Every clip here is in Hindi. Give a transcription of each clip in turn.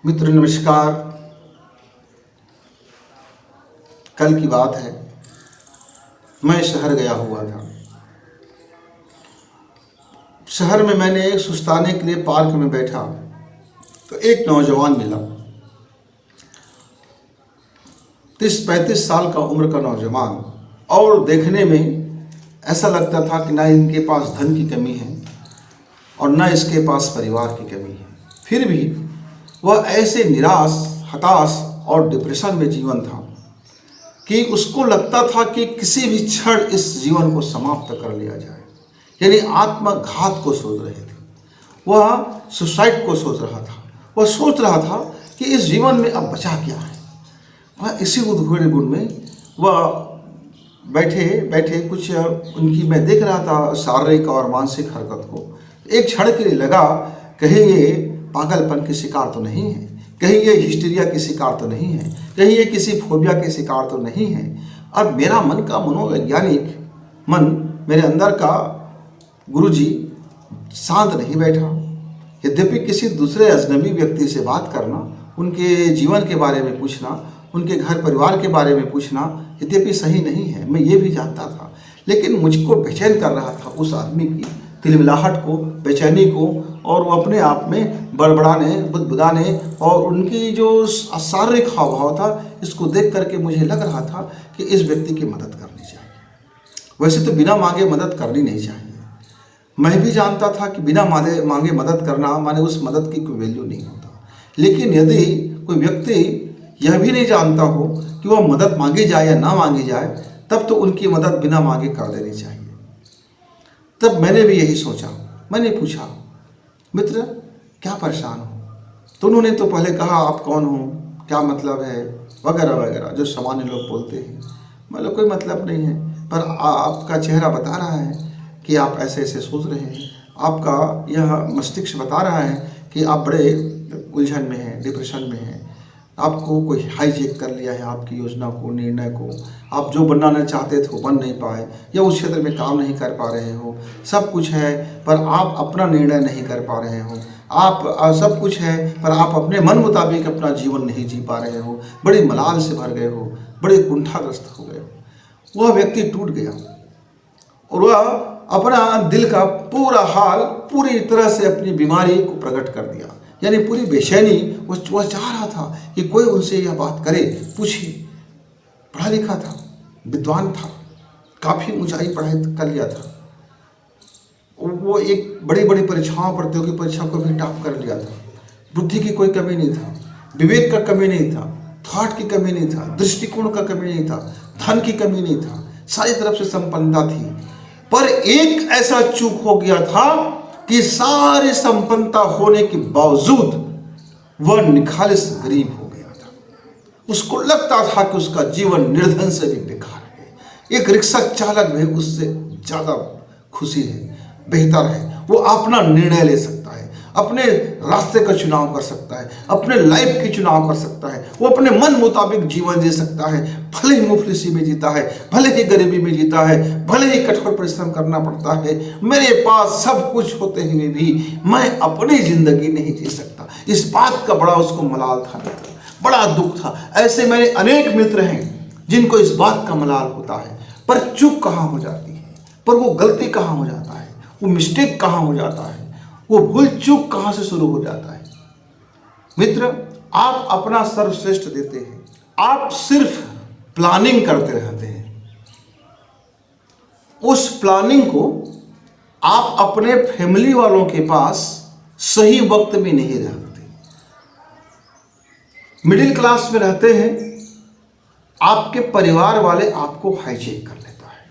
मित्र नमस्कार। कल की बात है, मैं शहर गया हुआ था। शहर में मैंने सुस्ताने के लिए पार्क में बैठा तो एक नौजवान मिला। 30-35 साल का उम्र का नौजवान, और देखने में ऐसा लगता था कि ना इनके पास धन की कमी है और ना इसके पास परिवार की कमी है। फिर भी वह ऐसे निराश, हताश और डिप्रेशन में जीवन था कि उसको लगता था कि किसी भी क्षण इस जीवन को समाप्त कर लिया जाए। यानी आत्मघात को सोच रहे थे, वह सुसाइड को सोच रहा था। वह सोच रहा था कि इस जीवन में अब बचा क्या है। वह इसी उद्भूत गुण में वह बैठे बैठे कुछ उनकी मैं देख रहा था शारीरिक और मानसिक हरकत को। एक क्षण के लिए लगा, कहीं ये पागलपन के शिकार तो नहीं है, कहीं ये हिस्टीरिया के शिकार तो नहीं है, कहीं ये किसी फोबिया के शिकार तो नहीं है। अब मेरा मन का मनोवैज्ञानिक मन, मेरे अंदर का गुरुजी शांत नहीं बैठा। यद्यपि किसी दूसरे अजनबी व्यक्ति से बात करना, उनके जीवन के बारे में पूछना, उनके घर परिवार के बारे में पूछना यद्यपि सही नहीं है, मैं ये भी जानता था, लेकिन मुझको बेचैन कर रहा था उस आदमी की तिलमिलाहट को, बेचैनी को, और वो अपने आप में बड़बड़ाने, बुदबुदाने और उनकी जो शारीरिक हाव भाव था, इसको देख करके मुझे लग रहा था कि इस व्यक्ति की मदद करनी चाहिए। वैसे तो बिना मांगे मदद करनी नहीं चाहिए। मैं भी जानता था कि बिना मांगे मदद करना माने उस मदद की कोई वैल्यू नहीं होता। लेकिन यदि कोई व्यक्ति यह भी नहीं जानता हो कि वह मदद मांगी जाए या ना मांगी जाए, तब तो उनकी मदद बिना मांगे कर देनी चाहिए। तब मैंने भी यही सोचा। मैंने पूछा, मित्र क्या परेशान हो? तो उन्होंने तो पहले कहा, आप कौन हो, क्या मतलब है, वगैरह वगैरह जो सामान्य लोग बोलते हैं। मतलब कोई मतलब नहीं है, पर आपका चेहरा बता रहा है कि आप ऐसे ऐसे सोच रहे हैं। आपका यह मस्तिष्क बता रहा है कि आप बड़े उलझन में हैं, डिप्रेशन में हैं। आपको कोई हाईजैक कर लिया है आपकी योजना को, निर्णय को। आप जो बनाना चाहते थे वो बन नहीं पाए, या उस क्षेत्र में काम नहीं कर पा रहे हो। सब कुछ है पर आप अपना निर्णय नहीं कर पा रहे हो। आप सब कुछ है पर आप अपने मन मुताबिक अपना जीवन नहीं जी पा रहे हो। बड़े मलाल से भर गए हो, बड़े कुंठाग्रस्त हो गए हो। वह व्यक्ति टूट गया और वह अपना दिल का पूरा हाल पूरी तरह से अपनी बीमारी को प्रकट कर दिया। यानी पूरी बेचैनी, वह चाह रहा था कि कोई उनसे यह बात करे, पूछे। पढ़ा लिखा था, विद्वान था, काफ़ी ऊंचाई पढ़ाई कर लिया था। वो एक बड़ी बड़ी परीक्षाओं, प्रतियोगी परीक्षा को भी टॉप कर लिया था। बुद्धि की कोई कमी नहीं था, विवेक का कमी नहीं था, थॉट की कमी नहीं था, दृष्टिकोण का कमी नहीं था, धन की कमी नहीं था, सारी तरफ से संपन्नता थी। पर एक ऐसा चूक हो गया था कि सारी संपन्नता होने के बावजूद वह निखालिस गरीब हो गया था। उसको लगता था कि उसका जीवन निर्धन से भी बेकार है। एक रिक्शा चालक भी उससे ज़्यादा खुशी है, बेहतर है। वो अपना निर्णय ले सकता है, अपने रास्ते का चुनाव कर सकता है, अपने लाइफ की चुनाव कर सकता है। वो अपने मन मुताबिक जीवन जी सकता है। भले ही मुफलिसी में जीता है, भले ही गरीबी में जीता है, भले ही कठोर परिश्रम करना पड़ता है। मेरे पास सब कुछ होते हुए भी मैं अपनी जिंदगी नहीं जी सकता। इस बात का बड़ा उसको मलाल था, बड़ा दुख था। ऐसे मेरे अनेक मित्र हैं जिनको इस बात का मलाल होता है। पर चूक कहाँ हो जाती है, पर वो गलती कहाँ हो जाता है, वो मिस्टेक कहाँ हो जाता है, वो भूल चूक कहाँ से शुरू हो जाता है। मित्र, आप अपना सर्वश्रेष्ठ देते हैं, आप सिर्फ प्लानिंग करते रहते हैं। उस प्लानिंग को आप अपने फैमिली वालों के पास सही वक्त में नहीं रखते। मिडिल क्लास में रहते हैं, आपके परिवार वाले आपको हाईजैक कर लेता है।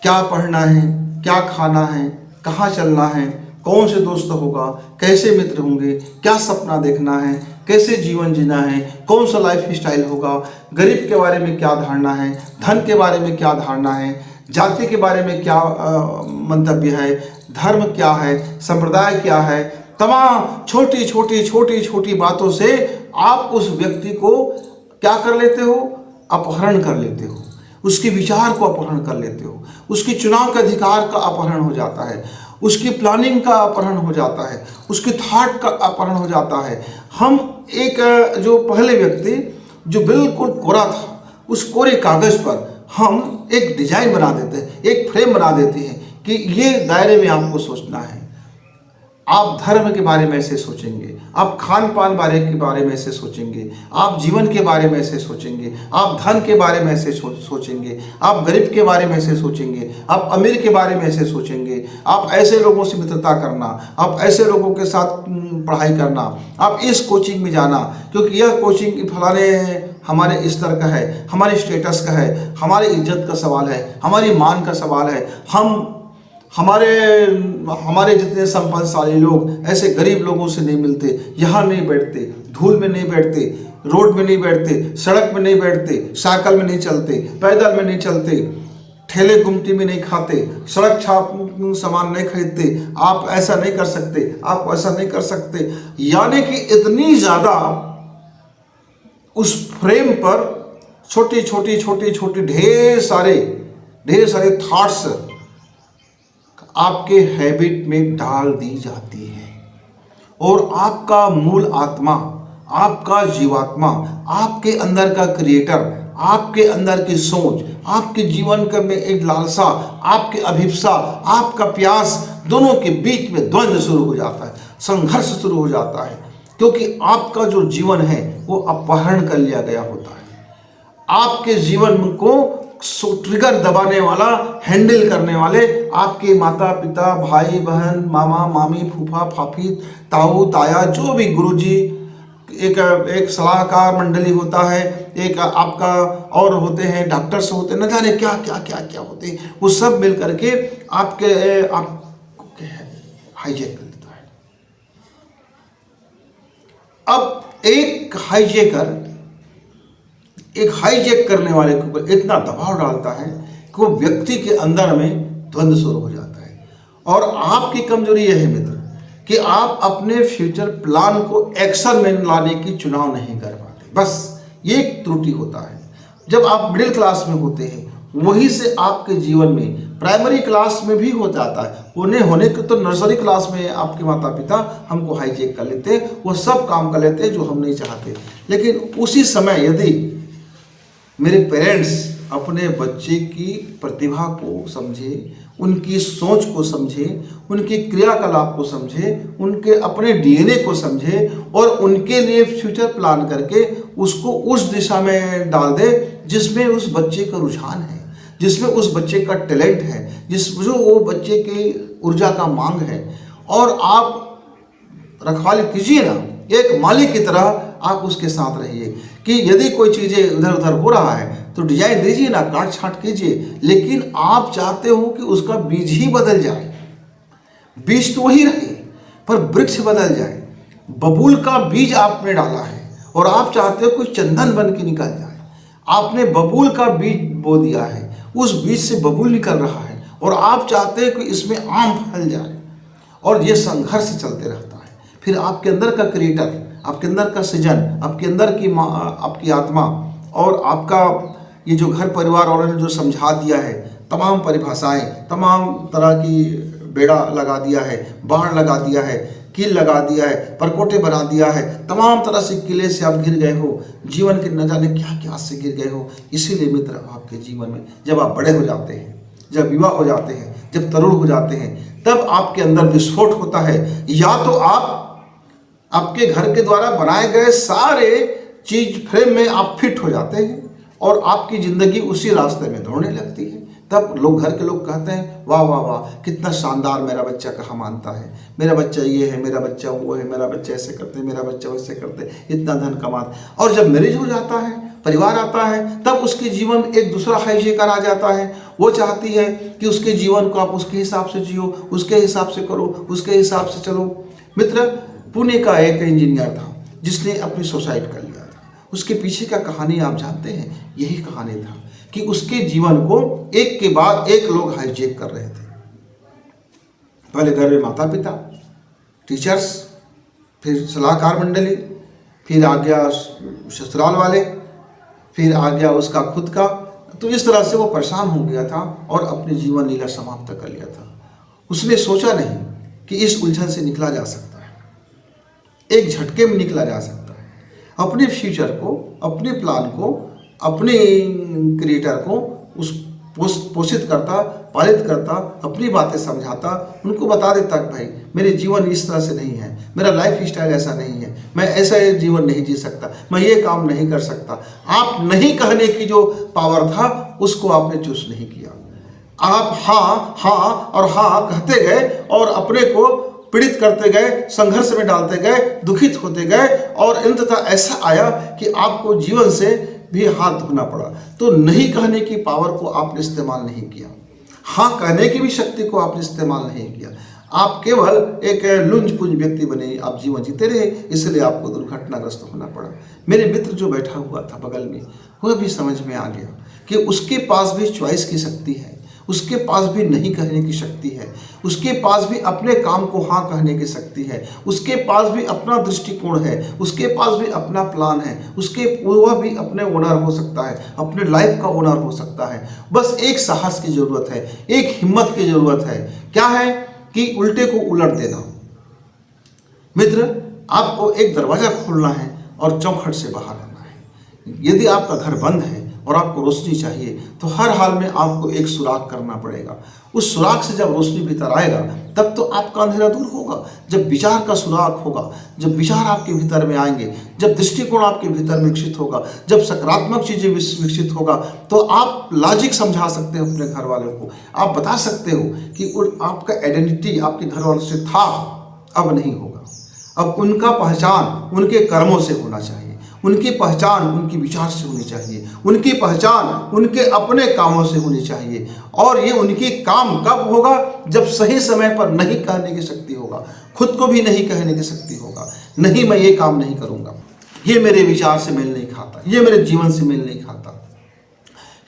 क्या पढ़ना है, क्या खाना है, कहाँ चलना है, कौन से दोस्त होगा, कैसे मित्र होंगे, क्या सपना देखना है, कैसे जीवन जीना है, कौन सा लाइफ स्टाइल होगा, गरीब के बारे में क्या धारणा है, धन के बारे में क्या धारणा है, जाति के बारे में क्या मंतव्य है, धर्म क्या है, संप्रदाय क्या है। तमाम छोटी छोटी छोटी छोटी बातों से आप उस व्यक्ति को क्या कर लेते हो, अपहरण कर लेते हो। उसके विचार को अपहरण कर लेते हो, उसके चुनाव के अधिकार का अपहरण हो जाता है, उसकी प्लानिंग का अपहरण हो जाता है, उसके थॉट का अपहरण हो जाता है। हम एक जो पहले व्यक्ति जो बिल्कुल कोरा था, उस कोरे कागज पर हम एक डिजाइन बना देते हैं, एक फ्रेम बना देते हैं कि ये दायरे में आपको सोचना है। आप धर्म के बारे में ऐसे सोचेंगे, आप खान पान के बारे में ऐसे सोचेंगे, आप जीवन के बारे में ऐसे सोचेंगे, आप धन के बारे में ऐसे सोचेंगे, आप गरीब के बारे में ऐसे सोचेंगे, आप अमीर के बारे में ऐसे सोचेंगे, आप ऐसे लोगों से मित्रता करना, आप ऐसे लोगों के साथ पढ़ाई करना, आप इस कोचिंग में जाना क्योंकि यह कोचिंग फलाने हमारे स्तर का है, हमारे स्टेटस का है, हमारी इज्जत का सवाल है, हमारी मान का सवाल है। हमारे जितने संपन्नशाली लोग ऐसे गरीब लोगों से नहीं मिलते, यहाँ नहीं बैठते, धूल में नहीं बैठते, रोड में नहीं बैठते, सड़क में नहीं बैठते, साइकिल में नहीं चलते, पैदल में नहीं चलते, ठेले गुमटी में नहीं खाते, सड़क छाप सामान नहीं खरीदते। आप ऐसा नहीं कर सकते, आप ऐसा नहीं कर सकते। यानी कि इतनी ज़्यादा उस फ्रेम पर छोटी छोटी ढेर सारे थॉट्स आपके हैबिट में डाल दी जाती है और आपका मूल आत्मा, आपका जीवात्मा, आपके अंदर का क्रिएटर, आपके अंदर की सोच, आपके जीवन का में एक लालसा, आपकी अभिप्सा, आपका प्यास, दोनों के बीच में द्वंद्व शुरू हो जाता है, संघर्ष शुरू हो जाता है क्योंकि आपका जो जीवन है वो अपहरण कर लिया गया होता है। आपके जीवन को ट्रिगर दबाने वाला, हैंडल करने वाले आपके माता पिता, भाई बहन, मामा मामी, फूफा फाफी, ताऊ ताया, जो भी गुरुजी, एक सलाहकार मंडली होता है, एक आपका और होते हैं, डॉक्टर्स होते हैं, न जाने क्या क्या क्या क्या होते हैं, वो सब मिल करके आपको हाईजैक कर लेता है। अब एक हाईजैक करने वाले के ऊपर इतना दबाव डालता है कि वो व्यक्ति के अंदर में द्वंद्व शुरू हो जाता है। और आपकी कमजोरी यह है मित्र कि आप अपने फ्यूचर प्लान को एक्शन में लाने की चुनाव नहीं कर पाते। बस ये एक त्रुटि होता है। जब आप मिडिल क्लास में होते हैं वहीं से आपके जीवन में प्राइमरी क्लास में भी हो जाता है, होने के तो नर्सरी क्लास में आपके माता पिता हमको हाईजैक कर लेते हैं, वो सब काम कर लेते हैं जो हम नहीं चाहते। लेकिन उसी समय यदि मेरे पेरेंट्स अपने बच्चे की प्रतिभा को समझे, उनकी सोच को समझे, उनकी क्रियाकलाप को समझे, उनके अपने डीएनए को समझे और उनके लिए फ्यूचर प्लान करके उसको उस दिशा में डाल दे जिसमें उस बच्चे का रुझान है, जिसमें उस बच्चे का टैलेंट है, जो वो बच्चे की ऊर्जा का मांग है, और आप रखवाली कीजिए ना, एक मालिक की तरह आप उसके साथ रहिए कि यदि कोई चीज़ें इधर उधर हो रहा है तो डिजाइन दीजिए ना, काट छांट कीजिए, लेकिन आप चाहते हो कि उसका बीज ही बदल जाए। बीज तो वही रहे पर वृक्ष बदल जाए। बबूल का बीज आपने डाला है और आप चाहते हो कोई चंदन बन के निकल जाए। आपने बबूल का बीज बो दिया है, उस बीज से बबूल निकल रहा है और आप चाहते हो कि इसमें आम फल जाए, और ये संघर्ष चलते रहता है। फिर आपके अंदर का क्रिएटर, आपके अंदर का सृजन, आपके अंदर की आपकी आत्मा और आपका ये जो घर परिवार वालों ने जो समझा दिया है, तमाम परिभाषाएं, तमाम तरह की बेड़ा लगा दिया है, बाढ़ लगा दिया है, कील लगा दिया है, परकोटे बना दिया है, तमाम तरह से किले से आप गिर गए हो, जीवन के न जाने क्या क्या से गिर गए हो। इसीलिए मित्र आपके जीवन में जब आप बड़े हो जाते हैं, जब विवाह हो जाते हैं, जब तरुण हो जाते हैं, तब आपके अंदर विस्फोट होता है। या तो आप आपके घर के द्वारा बनाए गए सारे चीज फ्रेम में आप फिट हो जाते हैं और आपकी ज़िंदगी उसी रास्ते में दौड़ने लगती है। तब घर के लोग कहते हैं वाह वाह वाह, कितना शानदार, मेरा बच्चा कहाँ मानता है, मेरा बच्चा ये है, मेरा बच्चा वो है, मेरा बच्चा ऐसे करते, मेरा बच्चा वैसे करते, इतना धन कमाते। और जब मैरिज हो जाता है, परिवार आता है, तब उसके जीवन में एक दूसरा हाईजैकर आ जाता है। वो चाहती है कि उसके जीवन को आप उसके हिसाब से जियो, उसके हिसाब से करो, उसके हिसाब से चलो। मित्र, पुणे का एक इंजीनियर था जिसने अपनी सुसाइड कर लिया था। उसके पीछे का कहानी आप जानते हैं, यही कहानी था कि उसके जीवन को एक के बाद एक लोग हाईजैक कर रहे थे। पहले घर में माता पिता, टीचर्स, फिर सलाहकार मंडली, फिर आ गया ससुराल वाले, फिर आ गया उसका खुद का। तो इस तरह से वो परेशान हो गया था और अपनी जीवन लीला समाप्त कर लिया था। उसने सोचा नहीं कि इस उलझन से निकला जा सकता है। एक झटके में निकला जा सकता है। अपने फ्यूचर को, अपने प्लान को, अपने क्रिएटर को उस पोषित करता, पालित करता, अपनी बातें समझाता, उनको बता देता कि भाई मेरे जीवन इस तरह से नहीं है, मेरा लाइफ स्टाइल ऐसा नहीं है, मैं ऐसा जीवन नहीं जी सकता, मैं ये काम नहीं कर सकता। आप नहीं कहने की जो पावर था उसको आपने चूज नहीं किया। आप हाँ हाँ और हाँ कहते गए और अपने को पीड़ित करते गए, संघर्ष में डालते गए, दुखित होते गए और अंततः ऐसा आया कि आपको जीवन से भी हाथ धोना पड़ा। तो नहीं कहने की पावर को आपने इस्तेमाल नहीं किया, हाँ कहने की भी शक्ति को आपने इस्तेमाल नहीं किया। आप केवल एक लुंज पुंज व्यक्ति बने, आप जीवन जीते रहे, इसलिए आपको दुर्घटनाग्रस्त होना पड़ा। मेरे मित्र जो बैठा हुआ था बगल में, वह भी समझ में आ गया कि उसके पास भी चॉइस की शक्ति है, उसके पास भी नहीं कहने की शक्ति है, उसके पास भी अपने काम को हाँ कहने की शक्ति है, उसके पास भी अपना दृष्टिकोण है, उसके पास भी अपना प्लान है, वह भी अपने ओनर हो सकता है, अपने लाइफ का ओनर हो सकता है। बस एक साहस की जरूरत है, एक हिम्मत की जरूरत है। क्या है कि उल्टे को उलट देना। मित्र, आपको एक दरवाजा खोलना है और चौखट से बाहर आना है। यदि आपका घर बंद है और आपको रोशनी चाहिए तो हर हाल में आपको एक सुराख करना पड़ेगा। उस सुराख से जब रोशनी भीतर आएगा तब तो आपका अंधेरा दूर होगा। जब विचार का सुराख होगा, जब विचार आपके भीतर में आएंगे, जब दृष्टिकोण आपके भीतर में विकसित होगा, जब सकारात्मक चीजें विकसित होगा, तो आप लॉजिक समझा सकते हो अपने घर वालों को। आप बता सकते हो कि आपका आइडेंटिटी आपके घर वालों से था, अब नहीं होगा। अब उनका पहचान उनके कर्मों से होना चाहिए, उनकी पहचान उनकी विचार से होनी चाहिए, उनकी पहचान उनके अपने कामों से होनी चाहिए। और ये उनकी काम कब होगा? जब सही समय पर नहीं कहने की शक्ति होगा, खुद को भी नहीं कहने की शक्ति होगा। नहीं, मैं ये काम नहीं करूंगा, ये मेरे विचार से मेल नहीं खाता, ये मेरे जीवन से मेल नहीं खाता,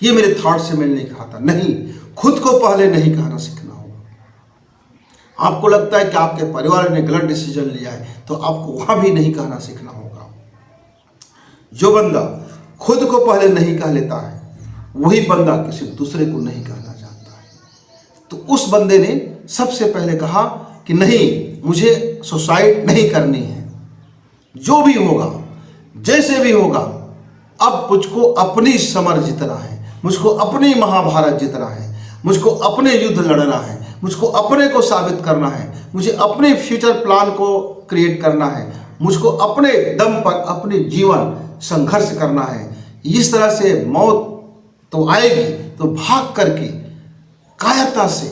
ये मेरे थॉट से मेल नहीं खाता। नहीं, खुद को पहले नहीं कहना सीखना होगा। आपको लगता है कि आपके परिवार ने गलत डिसीजन लिया है तो आपको वहां भी नहीं कहना सीखना होगा। जो बंदा खुद को पहले नहीं कह लेता है वही बंदा किसी दूसरे को नहीं कहना चाहता है। तो उस बंदे ने सबसे पहले कहा कि नहीं, मुझे सुसाइड नहीं करनी है, जो भी होगा, जैसे भी होगा, अब मुझको अपनी समर जीतना है, मुझको अपनी महाभारत जीतना है, मुझको अपने युद्ध लड़ना है, मुझको अपने को साबित करना है, मुझे अपने फ्यूचर प्लान को क्रिएट करना है, मुझको अपने दम पर अपने जीवन संघर्ष करना है। इस तरह से मौत तो आएगी तो भाग करके कायरता से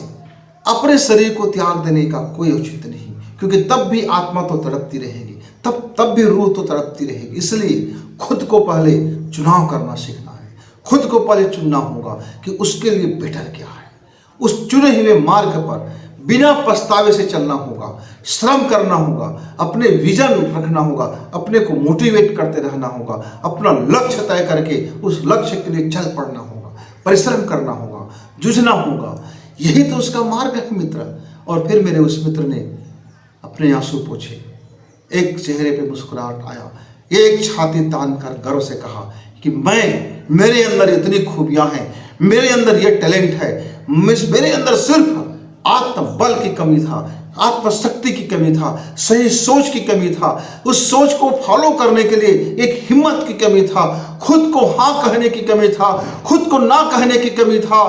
अपने शरीर को त्याग देने का कोई औचित्य नहीं, क्योंकि तब भी आत्मा तो तड़पती रहेगी, तब भी रूह तो तड़पती रहेगी। इसलिए खुद को पहले चुनाव करना सीखना है, खुद को पहले चुनना होगा कि उसके लिए बेटर क्या है। उस चुने हुए मार्ग पर बिना पछतावे से चलना होगा, श्रम करना होगा, अपने विजन रखना होगा, अपने को मोटिवेट करते रहना होगा, अपना लक्ष्य तय करके उस लक्ष्य के लिए चल पड़ना होगा, परिश्रम करना होगा, जूझना होगा। यही तो उसका मार्ग है मित्र। और फिर मेरे उस मित्र ने अपने आंसू पोंछे, एक चेहरे पे मुस्कुराहट आया, एक छाती तान कर गर्व से कहा कि मेरे अंदर इतनी खूबियां हैं, मेरे अंदर ये टैलेंट है, मेरे अंदर सिर्फ आत्मबल की कमी था, आत्मशक्ति की कमी था, सही सोच की कमी था, उस सोच को फॉलो करने के लिए एक हिम्मत की कमी था, खुद को हाँ कहने की कमी था, खुद को ना कहने की कमी था,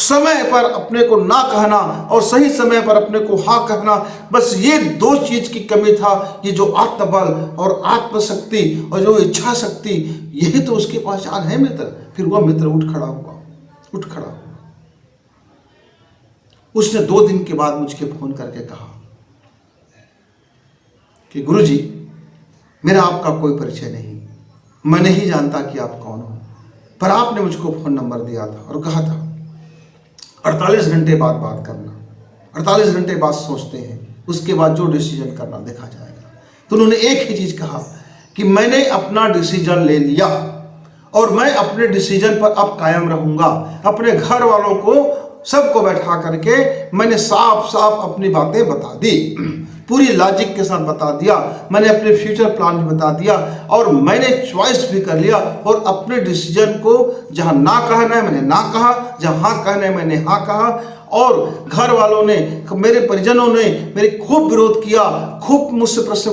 समय पर अपने को ना कहना और सही समय पर अपने को हाँ कहना, बस ये दो चीज की कमी था। ये जो आत्मबल और आत्मशक्ति और जो इच्छा शक्ति, यही तो उसकी पहचान है मित्र। फिर वह मित्र उठ खड़ा हुआ। उसने 2 दिन के बाद मुझे फोन करके कहा कि गुरुजी, मेरा आपका कोई परिचय नहीं, मैं नहीं जानता कि आप कौन हो, पर आपने मुझको फोन नंबर दिया था और कहा था 48 घंटे बाद बात करना, 48 घंटे बाद सोचते हैं, उसके बाद जो डिसीजन करना देखा जाएगा। तो उन्होंने एक ही चीज कहा कि मैंने अपना डिसीजन ले लिया और मैं अपने डिसीजन पर अब कायम रहूंगा। अपने घर वालों को सबको बैठा करके मैंने साफ साफ अपनी बातें बता दी, पूरी लॉजिक के साथ बता दिया, मैंने अपने फ्यूचर प्लान भी बता दिया और मैंने चॉइस भी कर लिया। और अपने डिसीजन को जहां ना कहना है मैंने ना कहा, जहां हाँ कहना है मैंने हाँ कहा। और घर वालों ने, मेरे परिजनों ने मेरे खूब विरोध किया, खूब मुझसे प्रश्न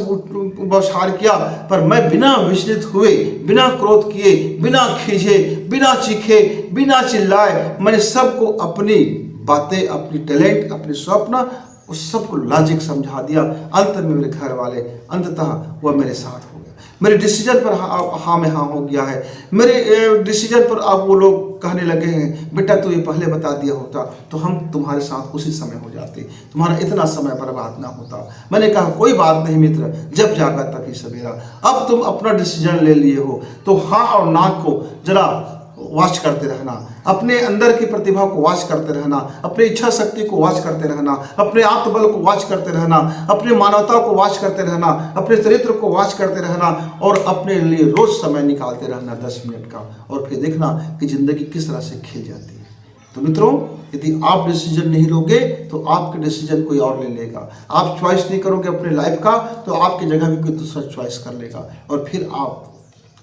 बौछार किया, पर मैं बिना विचलित हुए, बिना क्रोध किए, बिना खींचे, बिना चीखे, बिना चिल्लाए, मैंने सबको अपनी बातें, अपनी टैलेंट, अपने स्वप्न, उस सबको लॉजिक समझा दिया। अंत में मेरे घर वाले, अंततः वह मेरे साथ हो गया। मेरे डिसीजन पर हाँ में हाँ हो गया है। मेरे डिसीजन पर अब वो लोग कहने लगे हैं, बेटा तू ये पहले बता दिया होता तो हम तुम्हारे साथ उसी समय हो जाते, तुम्हारा इतना समय बर्बाद ना होता। मैंने कहा कोई बात नहीं मित्र, जब जागा तभी सवेरा। अब तुम अपना डिसीजन ले लिए हो तो हाँ और ना को जरा वॉच करते रहना, अपने अंदर की प्रतिभा को वॉच करते रहना, अपनी इच्छा शक्ति को वॉच करते रहना, अपने आत्मबल को वॉच करते रहना, अपनी मानवता को वॉच करते रहना, अपने चरित्र को वॉच करते रहना और अपने लिए रोज समय निकालते रहना 10 मिनट का, और फिर देखना कि जिंदगी किस तरह से खिल जाती है। तो मित्रों, यदि आप डिसीजन नहीं लोगे तो आपके डिसीजन कोई और ले लेगा। आप चॉइस नहीं करोगे अपने लाइफ का तो आपकी जगह भी कोई दूसरा चॉइस कर लेगा और फिर आप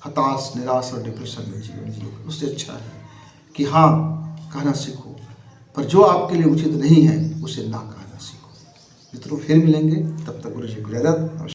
हताश, निराश और डिप्रेशन में जीवन जियोगे। उससे अच्छा है कि हाँ कहना सीखो, पर जो आपके लिए उचित नहीं है उसे ना कहना सीखो। मित्रों, फिर मिलेंगे, तब तक गुरु जी को इजाजत।